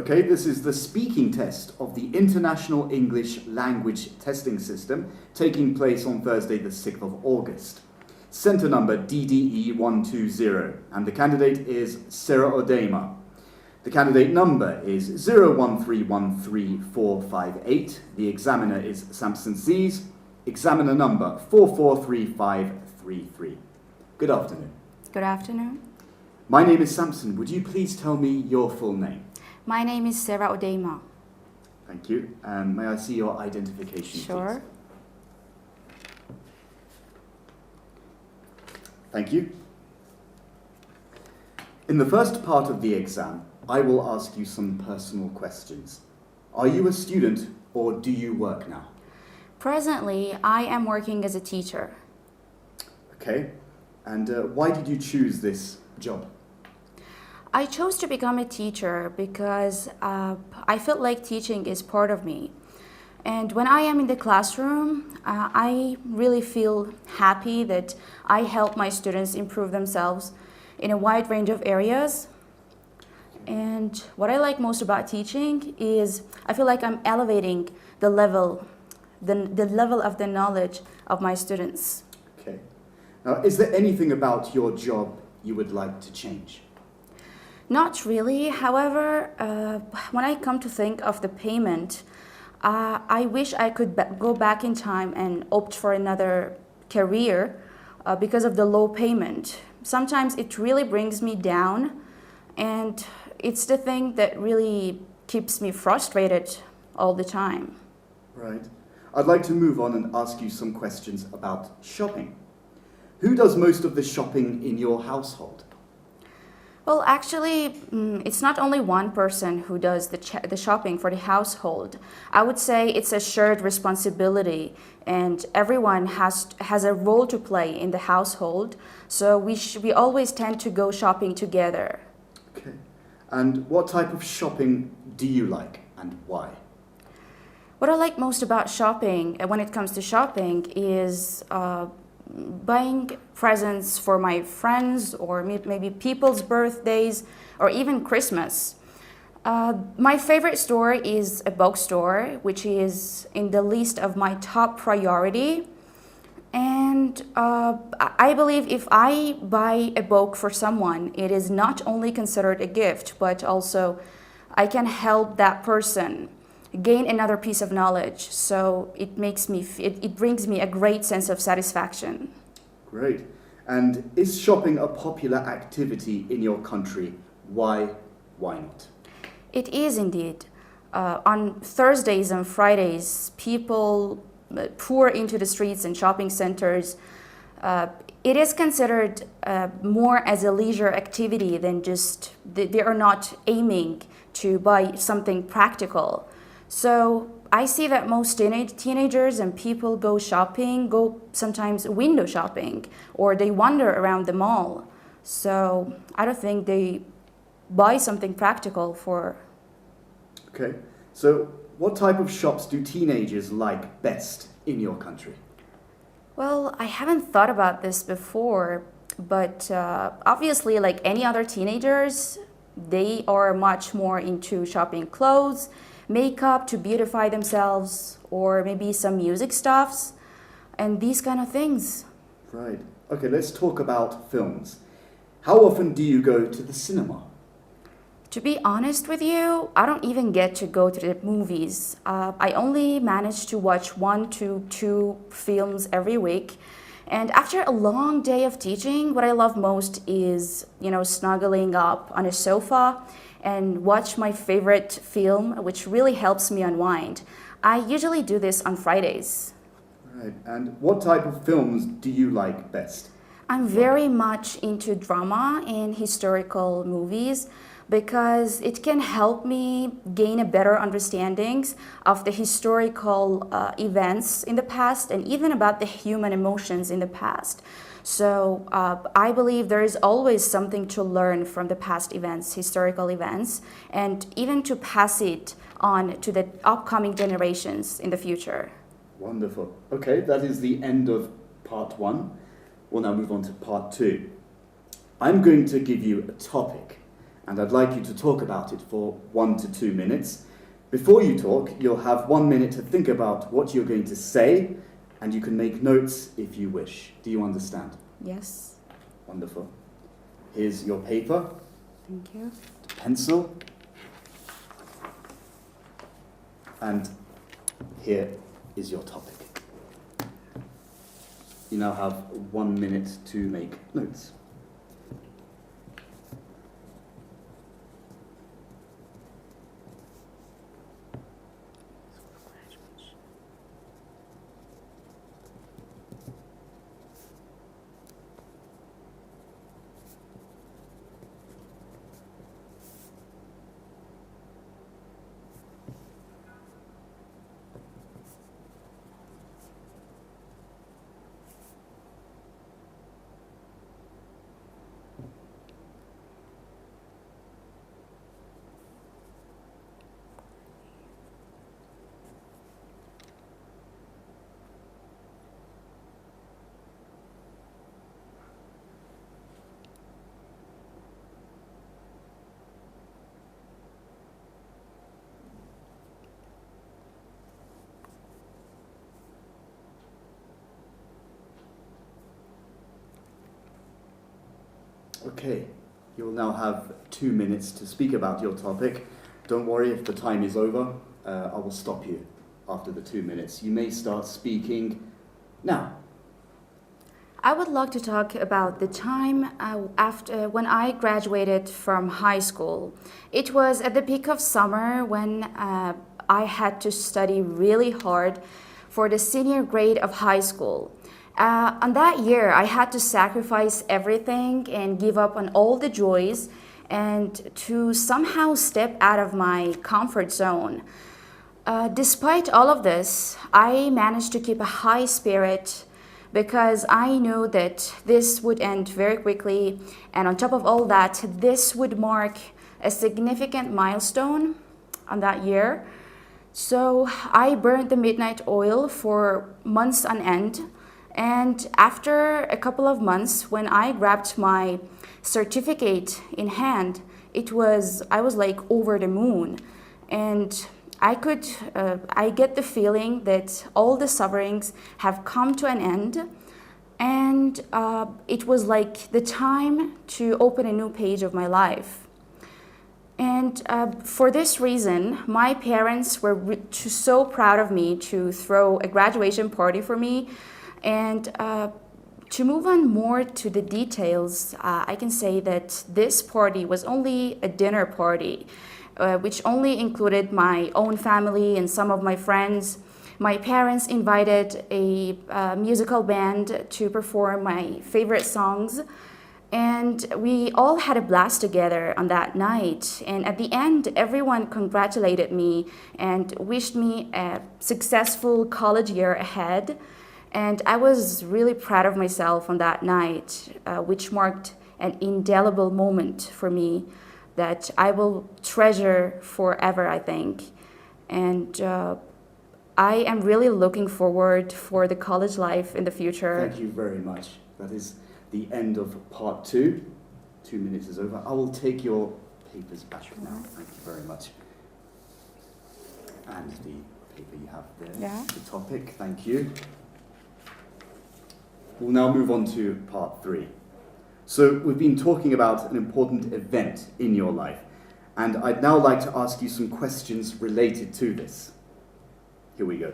Okay, this is the speaking test of the International English Language Testing System taking place on Thursday the 6th of August. Center number DDE120 and the candidate is Sarah Odema. The candidate number is 013134458. The examiner is Samson Sees. Examiner number 443533. Good afternoon. Good afternoon. My name is Samson. Would you please tell me your full name? My name is Sarah Odema. Thank you. May I see your identification, Sure. please? Thank you. In the first part of the exam, I will ask you some personal questions. Are you a student or do you work now? Presently, I am working as a teacher. Okay. And why did you choose this job? I chose to become a teacher because I felt like teaching is part of me. And when I am in the classroom, I really feel happy that I help my students improve themselves in a wide range of areas. And what I like most about teaching is I feel like I'm elevating the level of the knowledge of my students. Okay. Now, is there anything about your job you would like to change? Not really. However, when I come to think of the payment, I wish I could go back in time and opt for another career because of the low payment. Sometimes it really brings me down, and it's the thing that really keeps me frustrated all the time. Right. I'd like to move on and ask you some questions about shopping. Who does most of the shopping in your household? Well, actually, it's not only one person who does the shopping for the household. I would say it's a shared responsibility, and everyone has a role to play in the household. So we always tend to go shopping together. Okay. And what type of shopping do you like and why? What I like most about shopping, when it comes to shopping, is buying presents for my friends or maybe people's birthdays or even Christmas. My favorite store is a bookstore, which is in the list of my top priority. And I believe if I buy a book for someone, it is not only considered a gift, but also I can help that person gain another piece of knowledge. So it brings me a great sense of satisfaction. Great. And is shopping a popular activity in your country? Why not? It is indeed. On Thursdays and Fridays, people pour into the streets and shopping centers. It is considered more as a leisure activity than just, they are not aiming to buy something practical. So I see that most teenagers and people go shopping, go sometimes window shopping, or they wander around the mall. So I don't think they buy something practical for. Okay. So what type of shops do teenagers like best in your country? Well, I haven't thought about this before, but obviously, like any other teenagers, they are much more into shopping clothes, makeup to beautify themselves, or maybe some music stuffs, and these kind of things. Right. Okay, let's talk about films. How often do you go to the cinema? To be honest with you, I don't even get to go to the movies. I only manage to watch 1 to 2 films every week. And after a long day of teaching, what I love most is, snuggling up on a sofa and watch my favorite film, which really helps me unwind. I usually do this on Fridays. Right. And what type of films do you like best? I'm very much into drama and historical movies because it can help me gain a better understanding of the historical events in the past and even about the human emotions in the past. So I believe there is always something to learn from the past events, historical events, and even to pass it on to the upcoming generations in the future. Wonderful. Okay, that is the end of part 1. We'll now move on to part 2. I'm going to give you a topic, and I'd like you to talk about it for 1 to 2 minutes. Before you talk, you'll have 1 minute to think about what you're going to say, and you can make notes if you wish. Do you understand? Yes. Wonderful. Here's your paper, Thank you. pencil, and here is your topic. You now have 1 minute to make notes. Okay, you will now have 2 minutes to speak about your topic. Don't worry if the time is over. I will stop you after the 2 minutes. You may start speaking now. I would like to talk about the time after when I graduated from high school. It was at the peak of summer when I had to study really hard for the senior grade of high school. On that year, I had to sacrifice everything and give up on all the joys and to somehow step out of my comfort zone. Despite all of this, I managed to keep a high spirit because I knew that this would end very quickly, and on top of all that, this would mark a significant milestone on that year. So I burned the midnight oil for months on end, and after a couple of months, when I grabbed my certificate in hand, I was like over the moon, and I get the feeling that all the sufferings have come to an end, and it was like the time to open a new page of my life. And for this reason, my parents were so proud of me to throw a graduation party for me. And to move on more to the details, I can say that this party was only a dinner party, which only included my own family and some of my friends. My parents invited a musical band to perform my favorite songs, and we all had a blast together on that night. And at the end, everyone congratulated me and wished me a successful college year ahead. And I was really proud of myself on that night, which marked an indelible moment for me that I will treasure forever, I think. And I am really looking forward for the college life in the future. Thank you very much. That is the end of part 2. 2 minutes is over. I will take your papers back now. Thank you very much. And the paper you have there, Yeah. the topic, thank you. We'll now move on to part 3. So we've been talking about an important event in your life, and I'd now like to ask you some questions related to this. Here we go.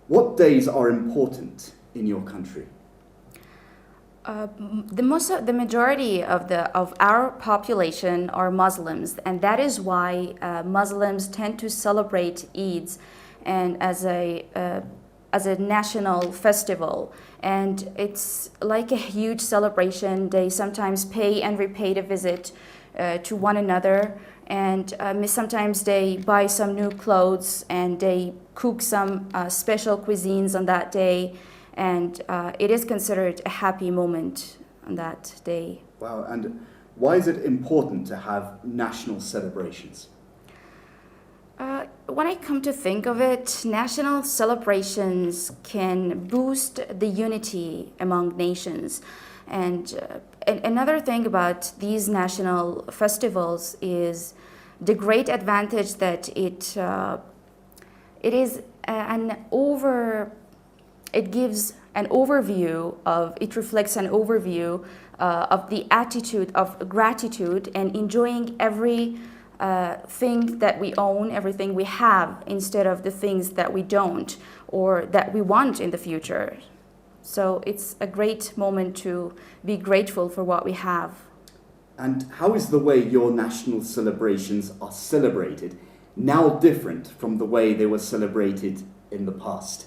What days are important in your country? The majority of our population are Muslims, and that is why Muslims tend to celebrate Eids and as a national festival, and it's like a huge celebration. They sometimes pay and repay a visit to one another, and sometimes they buy some new clothes and they cook some special cuisines on that day, and it is considered a happy moment on that day. Wow, and why is it important to have national celebrations? When I come to think of it, national celebrations can boost the unity among nations, and Another thing about these national festivals is the great advantage that it is it gives an overview of, it reflects an overview of the attitude of gratitude and enjoying every thing that we own, everything we have, instead of the things that we don't or that we want in the future. So it's a great moment to be grateful for what we have. And how is the way your national celebrations are celebrated now different from the way they were celebrated in the past?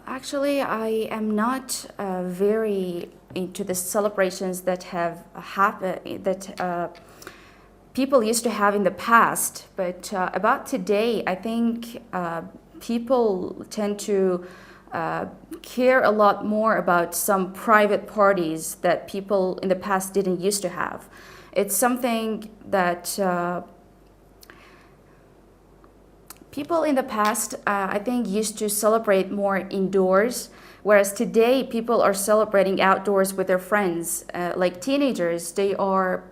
Actually, I am not very into the celebrations that have happened, that people used to have in the past. But about today, I think people tend to care a lot more about some private parties that people in the past didn't used to have. It's something that people in the past, I think, used to celebrate more indoors, whereas today people are celebrating outdoors with their friends. Like teenagers, they are,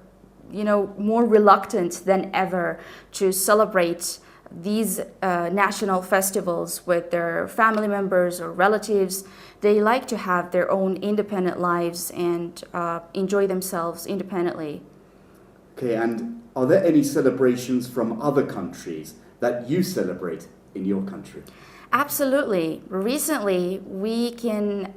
more reluctant than ever to celebrate these national festivals with their family members or relatives. They like to have their own independent lives and enjoy themselves independently. Okay, and are there any celebrations from other countries that you celebrate in your country? Absolutely. Recently, we can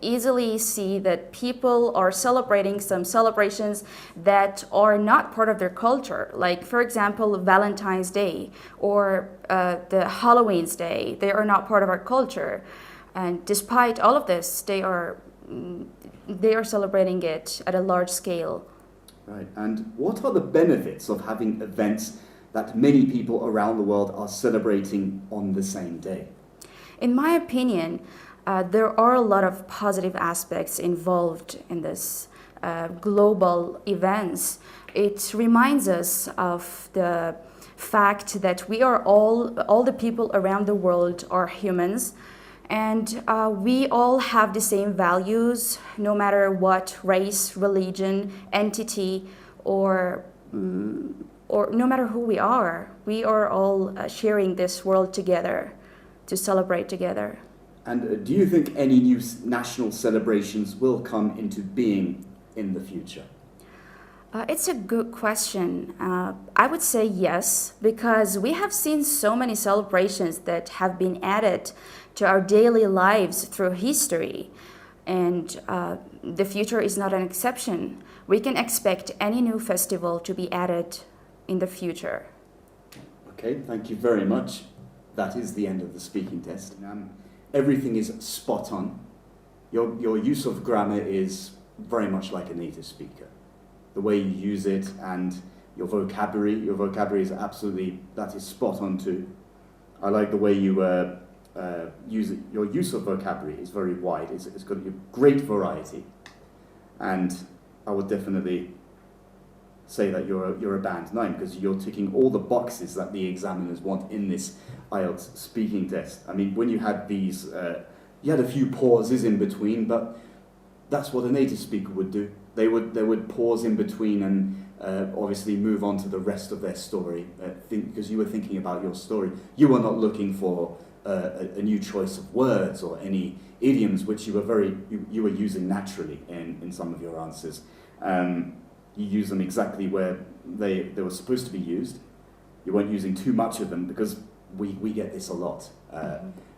easily see that people are celebrating some celebrations that are not part of their culture. Like, for example, Valentine's Day or the Halloween's Day. They are not part of our culture. And despite all of this, they are celebrating it at a large scale. Right. And what are the benefits of having events that many people around the world are celebrating on the same day? In my opinion, there are a lot of positive aspects involved in this global events. It reminds us of the fact that we are all the people around the world are humans, and we all have the same values, no matter what race, religion, entity, or no matter who we are all sharing this world together to celebrate together. And do you think any new national celebrations will come into being in the future? It's a good question. I would say yes, because we have seen so many celebrations that have been added to our daily lives through history, and the future is not an exception. We can expect any new festival to be added in the future. Okay, thank you very much. That is the end of the speaking test. Everything is spot on. Your use of grammar is very much like a native speaker. The way you use it and your vocabulary is absolutely, that is spot on too. I like the way you use it. Your use of vocabulary is very wide. It's got a great variety. And I would definitely say that you're a band 9 because you're ticking all the boxes that the examiners want in this IELTS speaking test. I mean, when you had these, you had a few pauses in between, but that's what a native speaker would do. They would pause in between and obviously move on to the rest of their story because you were thinking about your story. You were not looking for a new choice of words or any idioms which you were using naturally in some of your answers. You use them exactly where they were supposed to be used. You weren't using too much of them because we get this a lot,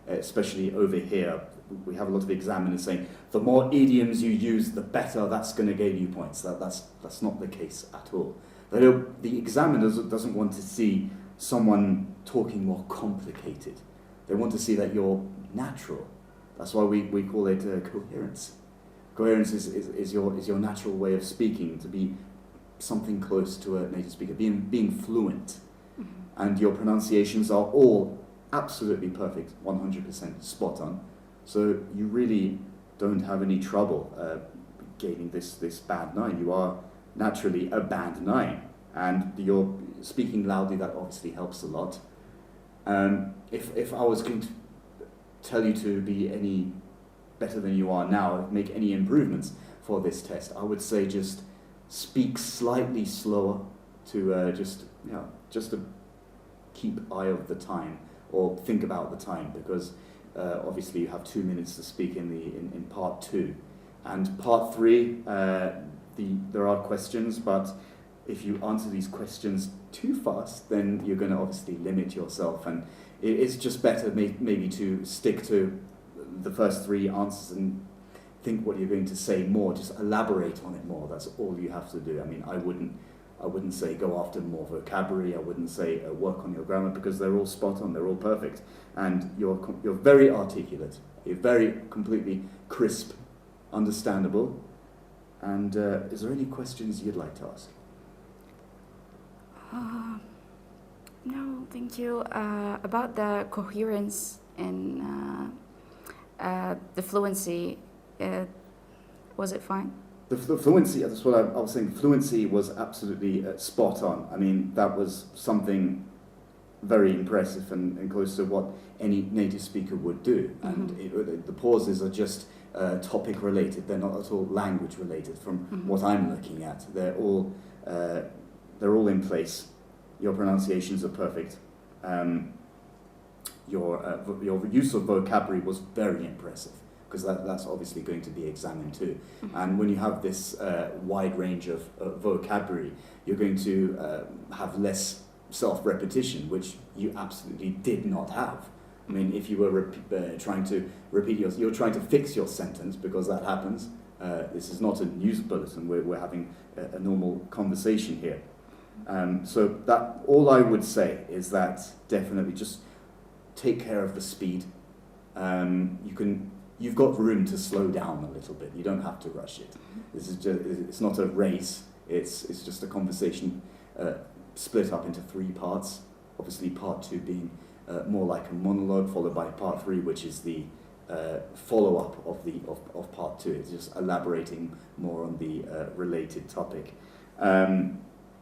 especially over here. We have a lot of examiners saying, the more idioms you use, the better, that's going to give you points. That's not the case at all. The examiner doesn't want to see someone talking more complicated. They want to see that you're natural. That's why we call it coherence. Coherence is your natural way of speaking, to be something close to a native speaker, being fluent. And your pronunciations are all absolutely perfect, 100% spot on. So you really don't have any trouble gaining this band 9. You are naturally a band 9, and you're speaking loudly. That obviously helps a lot. If I was going to tell you to be any better than you are now, make any improvements for this test. I would say just speak slightly slower to just to keep eye of the time or think about the time, because obviously you have 2 minutes to speak in part 2, and part 3 there are questions, but if you answer these questions too fast, then you're going to obviously limit yourself, and it's just better maybe to stick to the first 3 answers and think what you're going to say more, just elaborate on it more. That's all you have to do. I mean, I wouldn't say go after more vocabulary, I wouldn't say work on your grammar, because they're all spot on, they're all perfect, and you're very articulate, you're very completely crisp, understandable. And is there any questions you'd like to ask? No, thank you. About the coherence and the fluency, was it fine? The fluency, that's what I was saying, fluency was absolutely spot on. I mean, that was something very impressive and close to what any native speaker would do. And the pauses are just topic related, they're not at all language related from what I'm looking at. They're all in place. Your pronunciations are perfect. Your use of vocabulary was very impressive, because that's obviously going to be examined too. And when you have this wide range of vocabulary, you're going to have less self-repetition, which you absolutely did not have. I mean, if you were trying to repeat you're trying to fix your sentence, because that happens. This is not a news bulletin, we're having a normal conversation here. So that all I would say is that definitely just take care of the speed. You've got room to slow down a little bit. You don't have to rush it. It's not a race. It's just a conversation split up into 3 parts. Obviously, part 2 being more like a monologue, followed by part 3, which is the follow-up of part 2. It's just elaborating more on the related topic.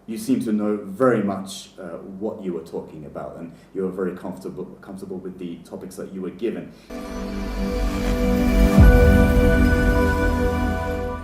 You seem to know very much what you were talking about, and you were very comfortable with the topics that you were given.